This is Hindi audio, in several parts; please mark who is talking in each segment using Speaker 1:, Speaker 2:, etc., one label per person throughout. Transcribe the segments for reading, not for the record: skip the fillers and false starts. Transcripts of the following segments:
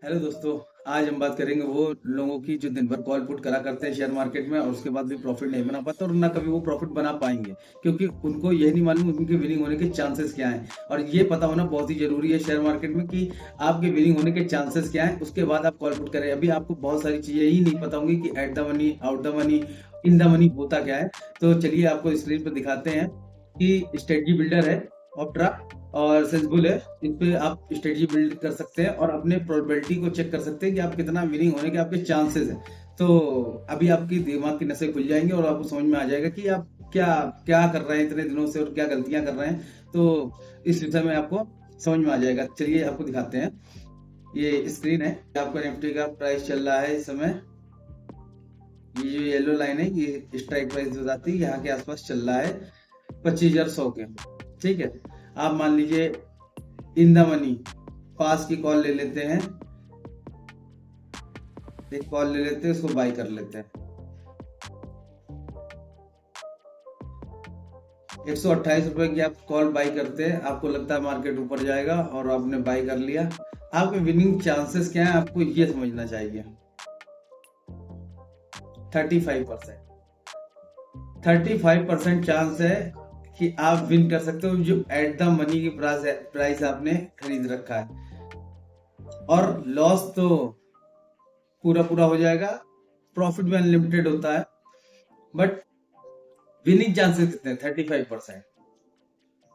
Speaker 1: हेलो दोस्तों। आज हम बात करेंगे वो लोगों की जो दिन भर कॉल पुट करा करते हैं शेयर मार्केट में और उसके बाद भी प्रॉफिट नहीं बना पाते और ना कभी वो प्रॉफिट बना पाएंगे, क्योंकि उनको यह नहीं मालूम उनके विनिंग होने के चांसेस क्या हैं। और ये पता होना बहुत ही जरूरी है शेयर मार्केट में कि आपके विनिंग होने के चांसेस क्या हैं, उसके बाद आप कॉल पुट करें। अभी आपको बहुत सारी चीजें ही नहीं पता होंगी कि at the money, out the money, in the money होता क्या है। तो चलिए आपको स्क्रीन पर दिखाते हैं कि स्ट्रेटजी बिल्डर है ऑप्ट्रा और सेंसिबल है। इन पे आप स्ट्रेटजी बिल्ड कर सकते हैं और अपने प्रोबेबिलिटी को चेक कर सकते हैं कि आप कितना विनिंग होने के आपके चांसेस हैं। तो अभी आपकी दिमाग की नसें खुल जाएंगी और आपको समझ में आ जाएगा कि आप क्या क्या कर रहे हैं इतने दिनों से और क्या गलतियां कर रहे हैं। तो इस विषय में आपको समझ में आ जाएगा। चलिए आपको दिखाते हैं। ये स्क्रीन है, आपका निफ्टी का प्राइस चल रहा है इस समय। ये जो येलो लाइन है ये स्ट्राइक प्राइस बताती है, यहाँ के आसपास चल रहा है 25,100 के। ठीक है, आप मान लीजिए इन द मनी पास की कॉल ले लेते हैं, एक कॉल ले लेते हैं, उसको बाय कर लेते हैं। 128 रुपए की आप कॉल बाय करते हैं, आपको लगता है मार्केट ऊपर जाएगा और आपने बाय कर लिया। आपके विनिंग चांसेस क्या है आपको ये समझना चाहिए। 35% 35% चांस है कि आप विन कर सकते हो जो एट द मनी की प्राइस आपने खरीद रखा है। और लॉस तो पूरा पूरा हो जाएगा, प्रॉफिट भी अनलिमिटेड होता है, बट विनिंग चांसेस कितने हैं? 35%।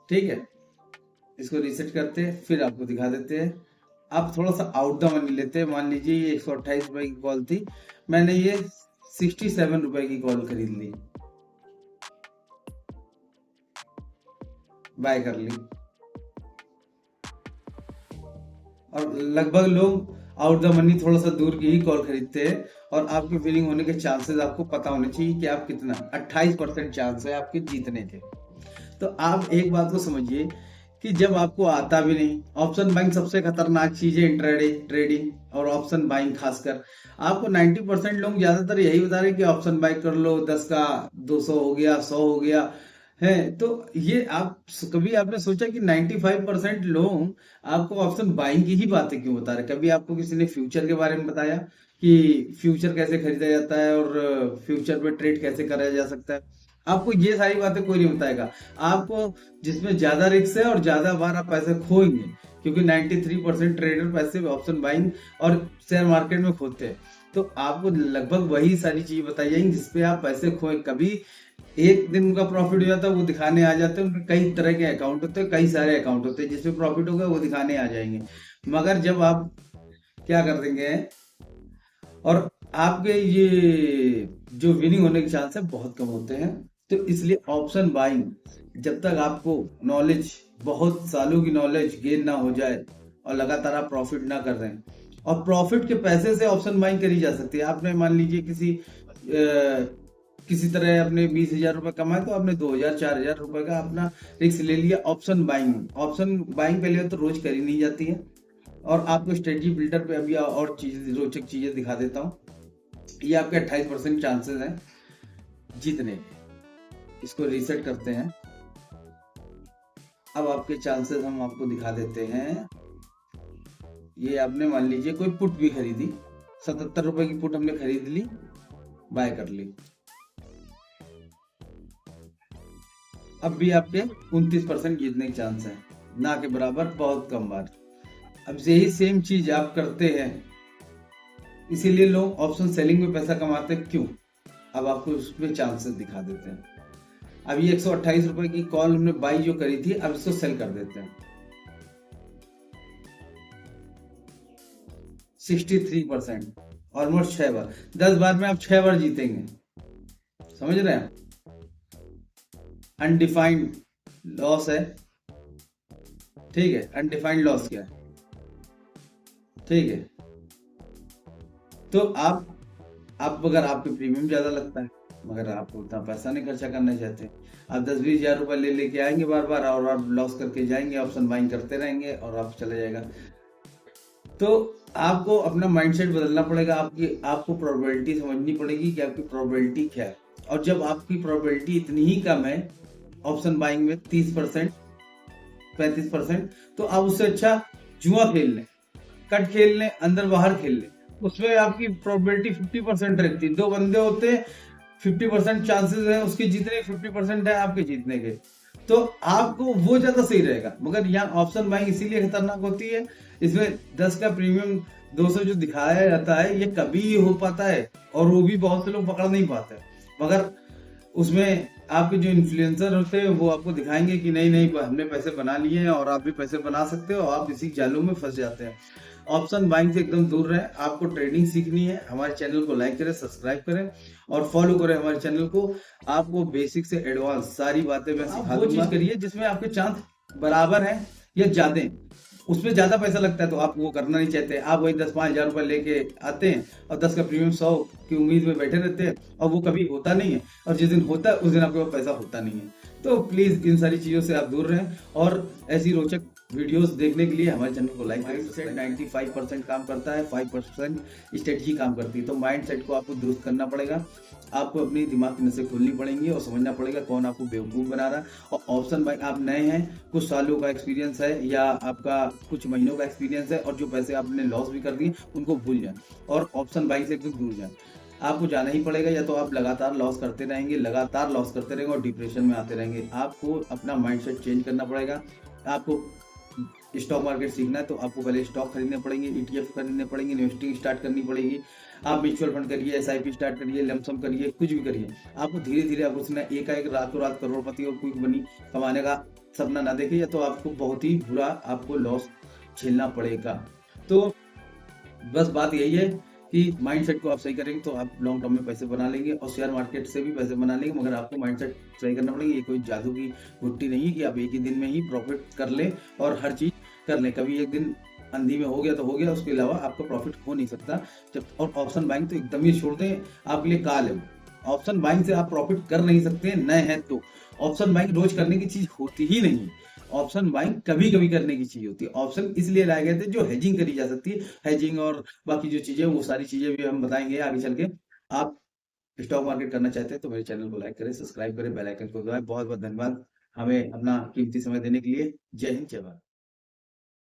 Speaker 1: ठीक है, इसको रीसेट करते हैं फिर आपको दिखा देते हैं। आप थोड़ा सा आउट द मनी लेते हैं। मान लीजिए ये 128 रुपए की कॉल थी, मैंने ये 67 रुपए की कॉल खरीद ली, बाय कर ली। और लगभग लोग आउट द मनी थोड़ा सा दूर की ही कॉल खरीदते हैं और आपके विनिंग होने के चांसेस आपको पता होने चाहिए कि आप कितना 28% चांस है आपके जीतने के। तो आप एक बात को समझिए कि जब आपको आता भी नहीं, ऑप्शन बाइंग सबसे खतरनाक चीज है इंट्राडे ट्रेडिंग और ऑप्शन बाइंग खासकर। आपको 90% लोग ज्यादातर यही बता रहे हैं कि ऑप्शन बाई कर लो, 10 का 200 हो गया, 100 हो गया है। तो ये आप कभी आपने सोचा कि 95% लोग आपको ऑप्शन बाइंग की ही बातें क्यों बता रहे? कभी आपको किसी ने फ्यूचर के बारे में बताया कि फ्यूचर कैसे खरीदा जाता है और फ्यूचर पे ट्रेड कैसे करा जा सकता है? आपको ये सारी बातें कोई नहीं बताएगा। आपको जिसमें ज्यादा रिस्क है और ज्यादा बार आप पैसे खोएंगे, क्योंकि 93% ट्रेडर पैसे ऑप्शन बाइंग और शेयर मार्केट में खोते हैं। तो आपको लगभग वही सारी चीज बताई जाएंगी जिसपे आप पैसे खोए। कभी एक दिन उनका प्रॉफिट हो जाता है, वो दिखाने आ जाते हैं। उनके कई तरह के अकाउंट होते हैं, कई सारे अकाउंट होते हैं, जिसपे प्रॉफिट होगा वो दिखाने आ जाएंगे। मगर जब आप क्या कर देंगे और आपके ये जो विनिंग होने के चांस है बहुत कम होते हैं। तो इसलिए ऑप्शन बाइंग जब तक आपको नॉलेज, बहुत सालों की नॉलेज गेन ना हो जाए और लगातार आप प्रॉफिट ना कर रहे हैं, और प्रॉफिट के पैसे से ऑप्शन बाइंग करी जा सकती है। आपने मान लीजिए किसी तरह अपने 20,000 रुपए कमाए तो आपने 2,000 4,000 रुपए का अपना रिस्क ले लिया ऑप्शन बाइंग। ऑप्शन बाइंग पहले तो रोज करी नहीं जाती है। और आपको स्ट्रेटजी बिल्डर पे अभी और चीजें, रोचक चीजें दिखा देता हूँ। ये आपके 28% चांसेस हैं जीतने के। इसको रीसेट करते हैं। अब आपके चांसेस हम आपको दिखा देते हैं। ये आपने मान लीजिए कोई पुट भी खरीदी, 77 रुपए की पुट हमने खरीद ली, बाय कर ली। अब भी आपके 29% जीतने के चांस है, ना के बराबर बहुत कम बार। अब यही सेम चीज आप करते हैं, इसीलिए लोग ऑप्शन सेलिंग में पैसा कमाते हैं। क्यों? अब आपको उसमें चांसेस दिखा देते हैं। अब ये 128 रुपए की कॉल हमने बाई जो करी थी, अब इसको सेल कर देते हैं। 63%, ऑलमोस्ट 6 बार। 10 बार में आप 6 बार जीतेंगे, समझ रहे हैं? अनडिफाइंड लॉस है। ठीक है, अनडिफाइंड लॉस क्या है? ठीक है, तो आप अगर आपके प्रीमियम ज्यादा लगता है मगर आप उतना पैसा नहीं खर्चा करना चाहते, आप 10-20 हजार रुपए ले लेके आएंगे बार बार और आप लॉस करके जाएंगे, ऑप्शन बाइंग करते रहेंगे और आप चले जाएगा। तो आपको अपना माइंडसेट बदलना पड़ेगा। आपको प्रोबेबिलिटी समझनी पड़ेगी कि आपकी प्रोबेबिलिटी क्या है। और जब आपकी प्रोबेबिलिटी इतनी ही कम है ऑप्शन बाइंग में, 30% 35%, तो आप उससे अच्छा जुआ खेल लें। कट खेल लें, अंदर बाहर खेल लें, उसमें आपकी प्रोबेबिलिटी 50% रहती है। 2 बंदे होते हैं, 50% चांसेस है उसके जीतने, 50% है आपके जीतने के। तो आपको वो ज्यादा सही रहेगा। मगर यहाँ ऑप्शन बाइंग इसीलिए खतरनाक होती है, इसमें 10 का प्रीमियम 200 जो दिखाया जाता है ये कभी हो पाता है, और वो भी बहुत से लोग पकड़ नहीं पाते। मगर उसमें आपके जो इन्फ्लुएंसर होते हैं वो आपको दिखाएंगे कि नहीं नहीं हमने पैसे बना लिए हैं और आप भी पैसे बना सकते हो, आप इसी जालों में फंस जाते हैं। ऑप्शन बाइंग से एकदम दूर रहें। आपको ट्रेडिंग सीखनी है, हमारे चैनल को लाइक करें, सब्सक्राइब करें और फॉलो करें हमारे चैनल को। आपको बेसिक से एडवांस सारी बातें मैं सिखा दूंगा। वो चीज करिए जिसमें आपके चांस बराबर हैं या ज्यादा हैं। उसमें ज्यादा पैसा लगता है तो आप वो करना नहीं चाहते, आप वही 10-5 हजार रुपए लेके आते हैं और 10 का प्रीमियम 100 की उम्मीद में बैठे रहते हैं, और वो कभी होता नहीं है, और जिस दिन होता है उस दिन आपके पास पैसा होता नहीं है। तो प्लीज इन सारी चीजों से आप दूर रहें, और ऐसी रोचक वीडियोस देखने के लिए हमारे चैनल को लाइक करें। 95% काम करता है, 5% स्ट्रेटजी काम करती है। तो माइंड सेट को आपको दुरुस्त करना पड़ेगा, आपको अपनी दिमाग की नसें खोलनी पड़ेंगी और समझना पड़ेगा कौन आपको बेवकूफ बना रहा है। और ऑप्शन बाइंग आप नए हैं, कुछ सालों का एक्सपीरियंस है या आपका कुछ महीनों का एक्सपीरियंस है, और जो पैसे आपने लॉस भी कर दिए उनको भूल जाएं और ऑप्शन बाइंग से एकदम दूर जाएं। आपको जाना ही पड़ेगा, या तो आप लगातार लॉस करते रहेंगे, लगातार लॉस करते रहेंगे और डिप्रेशन में आते रहेंगे। आपको अपना माइंडसेट चेंज करना पड़ेगा। आपको स्टॉक मार्केट सीखना है तो आपको पहले स्टॉक खरीदने पड़ेंगे, ईटीएफ खरीदने पड़ेंगे, इन्वेस्टिंग स्टार्ट करनी पड़ेगी। आप म्यूचुअल फंड करिए, एसआईपी स्टार्ट करिए, लमसम करिए, कुछ भी करिए। आपको धीरे धीरे आपको सीखना है। एक रातों रात करोड़पति और क्विक मनी कमाने का सपना ना देखिए, या तो आपको बहुत ही बुरा आपको लॉस झेलना पड़ेगा। तो बस बात यही है कि माइंडसेट को आप सही करेंगे तो आप लॉन्ग टर्म में पैसे बना लेंगे, और शेयर मार्केट से भी पैसे बना लेंगे। मगर आपको माइंडसेट सही करना पड़ेगा। ये कोई जादू की गुट्टी नहीं है कि आप एक ही दिन में ही प्रॉफिट कर लें और हर चीज कर लें। कभी एक दिन अंधी में हो गया तो हो गया, उसके अलावा आपका प्रॉफिट हो नहीं सकता। जब और ऑप्शन बाइंग तो एकदम ही छोड़ दें, आपके लिए काल है। ऑप्शन बाइंग से आप प्रॉफिट कर नहीं सकते नए हैं तो। ऑप्शन बाइंग रोज करने की चीज होती ही नहीं। ऑप्शन बाइंग कभी कभी करने की चीज होती है। ऑप्शन इसलिए लाए गए थे जो हेजिंग करी जा सकती है। हेजिंग और बाकी जो चीजें, वो सारी चीजें भी हम बताएंगे आगे चल के। आप स्टॉक मार्केट करना चाहते हैं तो मेरे चैनल को लाइक करें, सब्सक्राइब करें, बेल आइकन को दबाएं। बहुत बहुत धन्यवाद हमें अपना कीमती समय देने के लिए। जय हिंद, जय भारत।